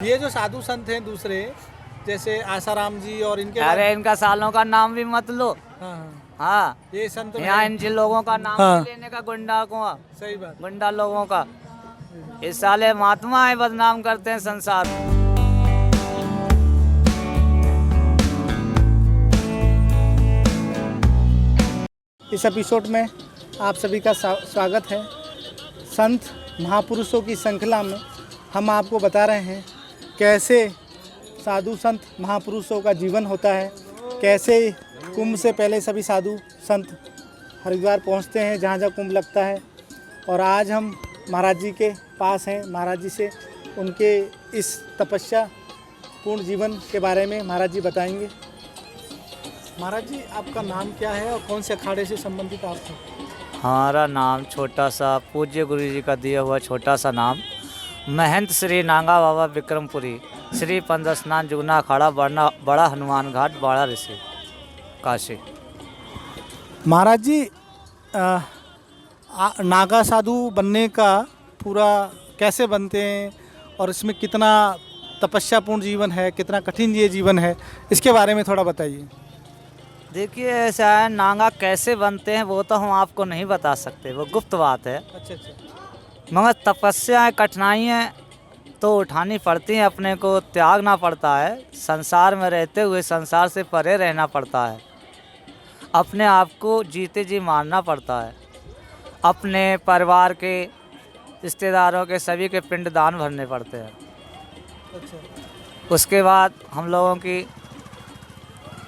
ये जो साधु संत हैं दूसरे, जैसे आसाराम जी और इनके अरे इनका सालों का नाम भी मत लो। हाँ हाँ, हाँ, ये संत यहाँ इन जिन लोगों का नाम हाँ। नहीं लेने का गुंडा को, सही बात। गुंडा लोगों का। इस साले महात्मा है, बदनाम करते हैं संसार में। इस एपिसोड में आप सभी का स्वागत है। संत महापुरुषों की श्रृंखला में हम आपको बता रहे हैं कैसे साधु संत महापुरुषों का जीवन होता है, कैसे कुंभ से पहले सभी साधु संत हरिद्वार पहुंचते हैं जहां जहां कुंभ लगता है। और आज हम महाराज जी के पास हैं, महाराज जी से उनके इस तपस्या पूर्ण जीवन के बारे में महाराज जी बताएंगे। महाराज जी, आपका नाम क्या है और कौन से अखाड़े से संबंधित आप हैं? हमारा नाम छोटा सा, पूज्य गुरु जी का दिया हुआ छोटा सा नाम, महंत श्री नांगा बाबा विक्रमपुरी, श्री पंद्रह स्नान जुगना अखाड़ा, बड़ा हनुमान घाट, बाड़ा ऋषि, काशी। महाराज जी, नागा साधु बनने का पूरा कैसे बनते हैं और इसमें कितना तपस्यापूर्ण जीवन है, कितना कठिन ये जीवन है, इसके बारे में थोड़ा बताइए। देखिए, ऐसा है, नांगा कैसे बनते हैं वो तो हम आपको नहीं बता सकते, वो गुप्त बात है। अच्छा अच्छा। मगर तपस्या कठिनाइयाँ तो उठानी पड़ती हैं, अपने को त्यागना पड़ता है। संसार में रहते हुए संसार से परे रहना पड़ता है, अपने आप को जीते जी मारना पड़ता है, अपने परिवार के, रिश्तेदारों के, सभी के पिंडदान भरने पड़ते हैं। अच्छा। उसके बाद हम लोगों की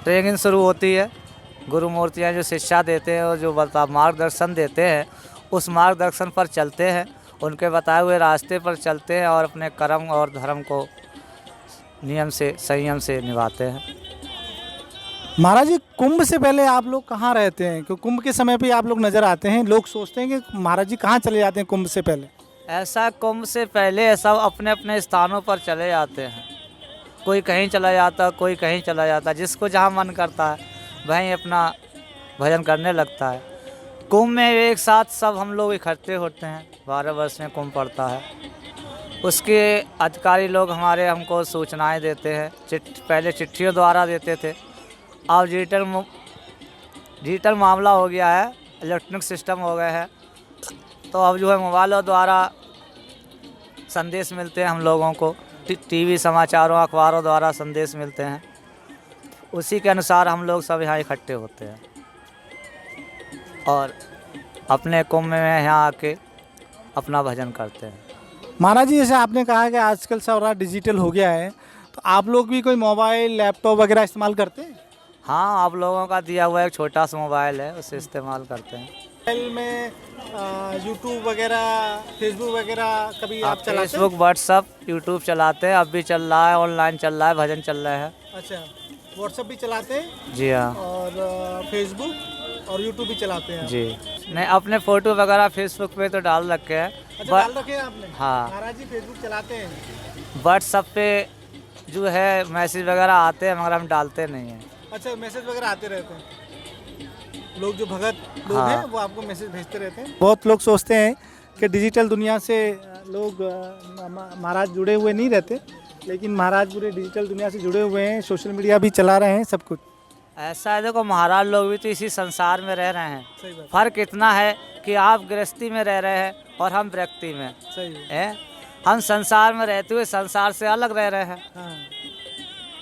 ट्रेनिंग शुरू होती है। गुरु मूर्तियाँ जो शिक्षा देते हैं और जो मार्गदर्शन देते हैं, उस मार्गदर्शन पर चलते हैं, उनके बताए हुए रास्ते पर चलते हैं और अपने कर्म और धर्म को नियम से, संयम से निभाते हैं। महाराज जी, कुंभ से पहले आप लोग कहाँ रहते हैं? क्योंकि कुंभ के समय पे आप लोग नज़र आते हैं, लोग सोचते हैं कि महाराज जी कहाँ चले जाते हैं कुंभ से पहले। ऐसा कुंभ से पहले सब अपने अपने स्थानों पर चले जाते हैं। कोई कहीं चला जाता, कोई कहीं चला जाता, जिसको जहाँ मन करता है वहीं अपना भजन करने लगता है। कुंभ में एक साथ सब हम लोग इकट्ठे होते हैं। 12 वर्ष में कुंभ पड़ता है। उसके अधिकारी लोग हमारे हमको सूचनाएं देते हैं। पहले चिट्ठियों द्वारा देते थे, अब डिजिटल मामला हो गया है, इलेक्ट्रॉनिक सिस्टम हो गया है, तो अब जो है मोबाइलों द्वारा संदेश मिलते हैं हम लोगों को। टीवी, समाचारों, अखबारों द्वारा संदेश मिलते हैं। उसी के अनुसार हम लोग सब यहाँ इकट्ठे होते हैं और अपने कुंभ में यहाँ आके अपना भजन करते हैं। महाराज जी, जैसे आपने कहा कि आजकल सारा डिजिटल हो गया है, तो आप लोग भी कोई मोबाइल, लैपटॉप वगैरह इस्तेमाल करते हैं? हाँ, आप लोगों का दिया हुआ एक छोटा सा मोबाइल है, उसे इस्तेमाल करते हैं। मोबाइल में यूट्यूब वगैरह, फेसबुक वगैरह कभी आप चलाते हैं? फेसबुक, व्हाट्सअप, यूट्यूब चलाते हैं। अब भी चल रहा है, ऑनलाइन चल रहा है, भजन चल रहा है। अच्छा, व्हाट्सअप भी चलाते हैं? जी हाँ। और फेसबुक और यूट्यूब भी चलाते हैं? जी नहीं, अपने फ़ोटो वगैरह फेसबुक पे तो डाल रखे हैं। अच्छा, डाल रखे हैं आपने? हाँ। महाराज जी फेसबुक चलाते हैं? व्हाट्सअप पे जो है मैसेज वगैरह आते हैं, मगर हम डालते नहीं हैं। अच्छा, मैसेज वगैरह आते रहते हैं, लोग जो भगत लोग हाँ। हैं वो आपको मैसेज भेजते रहते हैं। बहुत लोग सोचते हैं कि डिजिटल दुनिया से लोग महाराज जुड़े हुए नहीं रहते, लेकिन महाराज पूरे डिजिटल दुनिया से जुड़े हुए हैं, सोशल मीडिया भी चला रहे हैं, सब कुछ। ऐसा है, देखो, महाराज लोग भी तो इसी संसार में रह रहे हैं। सही बात। फ़र्क इतना है कि आप गृहस्थी में रह रहे हैं और हम व्यक्ति में। सही है, हम संसार में रहते हुए संसार से अलग रह रहे हैं। हाँ,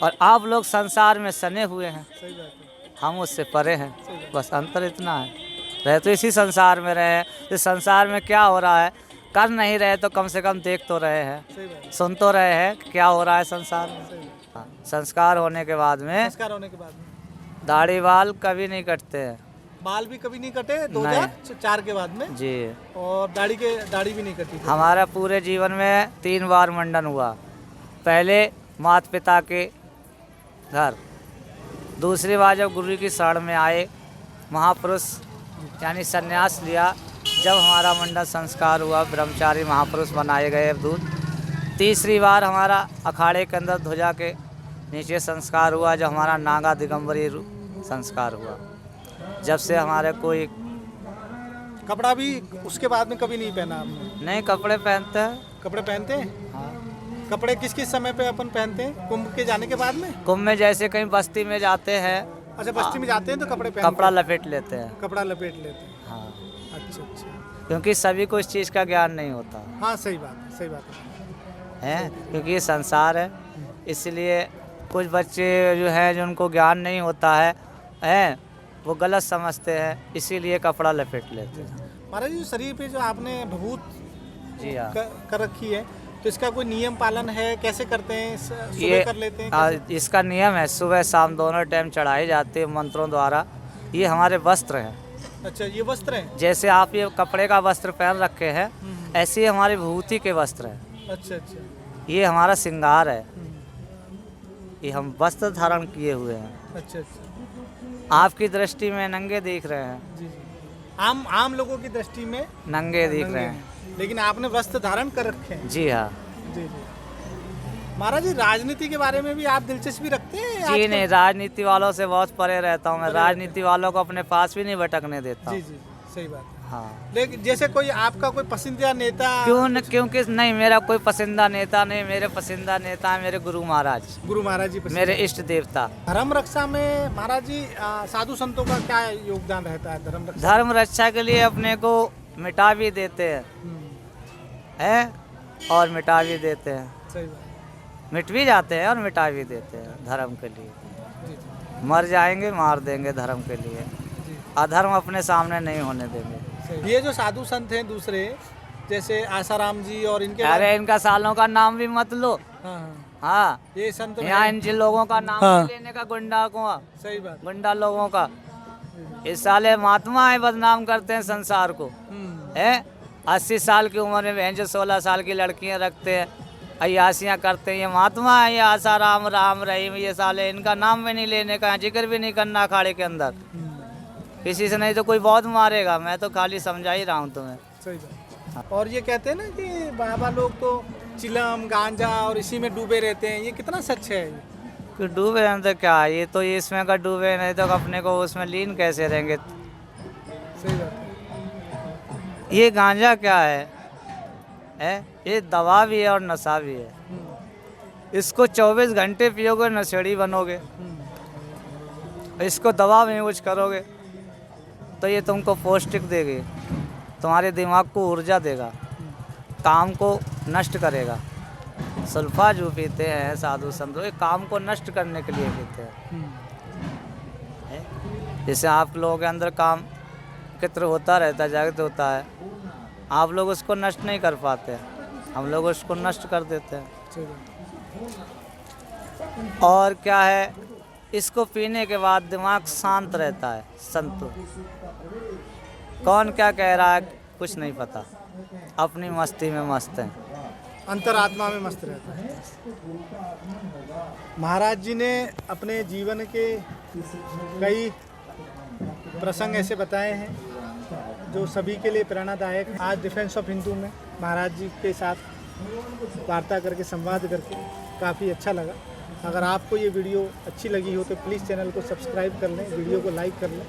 और आप लोग संसार में सने हुए हैं, सही बात है। हम उससे परे हैं। बस अंतर इतना है। रहे तो इसी संसार में रहे हैं, इस संसार में क्या हो रहा है कर नहीं रहे तो कम से कम देख तो रहे हैं, सही बात है। सुन तो रहे हैं क्या हो रहा है संसार में। सही बात। हाँ, संस्कार होने के बाद में संस्कार होने के बाद में दाढ़ी बाल कभी नहीं कटते हैं। बाल भी कभी नहीं कटे 2004 के बाद में? जी। और दाढ़ी भी नहीं कटी थी? हमारा पूरे जीवन में 3 बार मुंडन हुआ। पहले माता पिता के घर, दूसरी बार जब गुरु की शरण में आए, महापुरुष यानी संन्यास लिया, जब हमारा मुंडन संस्कार हुआ, ब्रह्मचारी महापुरुष बनाए गए अवधूत। तीसरी बार हमारा अखाड़े के अंदर ध्वजा के नीचे संस्कार हुआ, जब हमारा नागा दिगंबरी संस्कार हुआ। जब से हमारे कोई कपड़ा भी उसके बाद में कभी नहीं पहना आपने? नहीं, कपड़े पहनते हैं। कपड़े पहनते हैं? हाँ। कपड़े किस किस समय पे अपन पहनते हैं, कुंभ के जाने के बाद में? कुंभ में जैसे कहीं बस्ती में जाते हैं, अच्छा, बस्ती में जाते हैं तो कपड़े पहन कपड़ा लपेट लेते हैं। कपड़ा लपेट लेते हैं। हाँ, अच्छा अच्छा। क्योंकि सभी को इस चीज़ का ज्ञान नहीं होता हाँ सही बात है, सही बात है, क्योंकि ये संसार है। इसलिए कुछ बच्चे जो हैं जिनको ज्ञान नहीं होता है वो गलत समझते हैं, इसीलिए कपड़ा लपेट लेते हैं। महाराज जी, शरीर पे जो आपने भभूत जी हाँ, कर रखी है, तो इसका कोई नियम पालन है? कैसे करते हैं? सुबह ये कर लेते हैं? इसका नियम है, सुबह शाम दोनों टाइम चढ़ाई जाती है मंत्रों द्वारा। ये हमारे वस्त्र हैं। अच्छा, ये वस्त्र हैं? जैसे आप ये कपड़े का वस्त्र पहन रखे हैं, ऐसे ही हमारी विभूति के वस्त्र हैं। अच्छा अच्छा। ये हमारा श्रृंगार है, ये हम वस्त्र धारण किए हुए हैं। अच्छा अच्छा। आपकी दृष्टि में नंगे दिख रहे हैं, जी जी। आम लोगों की दृष्टि में नंगे दिख नंगे रहे हैं, हैं। लेकिन आपने वस्त्र धारण कर रखे हैं। जी हाँ। जी जी। महाराज जी, राजनीति के बारे में भी आप दिलचस्पी रखते हैं? जी आजकल? नहीं, राजनीति वालों से बहुत परे रहता हूँ मैं। राजनीति वालों को अपने पास भी नहीं भटकने देता जी हूँ। जी, सही बात है। हाँ, लेकिन जैसे कोई आपका कोई पसंदीदा नेता? क्योंकि नहीं, मेरा कोई पसंदीदा नेता नहीं। मेरे पसंदीदा नेता है मेरे गुरु महाराज, गुरु महाराज जी पसंदीदा। मेरे इष्ट देवता। धर्म रक्षा में महाराज जी साधु संतों का क्या योगदान रहता है धर्म रक्षा? धर्म रक्षा के लिए अपने को मिटा भी देते हैं, हैं और मिटा भी देते हैं। सही बात। मिट भी जाते हैं और मिटा भी देते हैं धर्म के लिए। जी जी मर जाएंगे, मार देंगे धर्म के लिए। जी। अधर्म अपने सामने नहीं होने देंगे। सही। ये जो साधु संत हैं दूसरे, जैसे आसाराम जी और इनके अरे इनका सालों का नाम भी मत लो। हाँ हाँ, हाँ, ये संत यहाँ इन जिन लोगों का नाम हाँ। नहीं लेने का, गुंडा को, सही बात। गुंडा लोगों का, इस साले महात्मा है, बदनाम करते हैं संसार को। है 80 साल की उम्र में बहन जो 16 साल की लड़कियां रखते हैं, अयासियाँ करते हैं। ये महात्मा है, ये आसाराम, राम रहीम, ये साले इनका नाम भी नहीं लेने का, जिक्र भी नहीं करना अखाड़े के अंदर किसी से, नहीं तो कोई बहुत मारेगा। मैं तो खाली समझा ही रहा हूँ तुम्हें। सही बात। और ये कहते हैं ना कि बाबा लोग तो चिलम गांजा और इसी में डूबे रहते हैं, ये कितना सच है? कि डूबे हैं तो क्या, ये तो इसमें का डूबे, नहीं तो अपने को उसमें लीन कैसे रहेंगे। सही बात है। ये गांजा क्या है? ये दवा भी है और नशा भी है। इसको 24 घंटे पियोगे नशेड़ी बनोगे, इसको दवा में यूज करोगे तो ये तुमको पौष्टिक देगी, तुम्हारे दिमाग को ऊर्जा देगा, काम को नष्ट करेगा। सल्फा जो पीते हैं साधु संत, ये काम को नष्ट करने के लिए पीते हैं। जैसे आप लोगों के अंदर काम कित्र होता रहता है, जागृत होता है, आप लोग उसको नष्ट नहीं कर पाते, हम लोग उसको नष्ट कर देते हैं। सही बात। और क्या है, इसको पीने के बाद दिमाग शांत रहता है, संतुष्ट। कौन क्या कह रहा है कुछ नहीं पता, अपनी मस्ती में मस्त हैं, अंतरात्मा में मस्त रहता है। महाराज जी ने अपने जीवन के कई प्रसंग ऐसे बताए हैं जो सभी के लिए प्रेरणादायक। आज डिफेंस ऑफ हिंदू में महाराज जी के साथ वार्ता करके, संवाद करके काफ़ी अच्छा लगा। अगर आपको ये वीडियो अच्छी लगी हो तो प्लीज़ चैनल को सब्सक्राइब कर लें, वीडियो को लाइक कर लें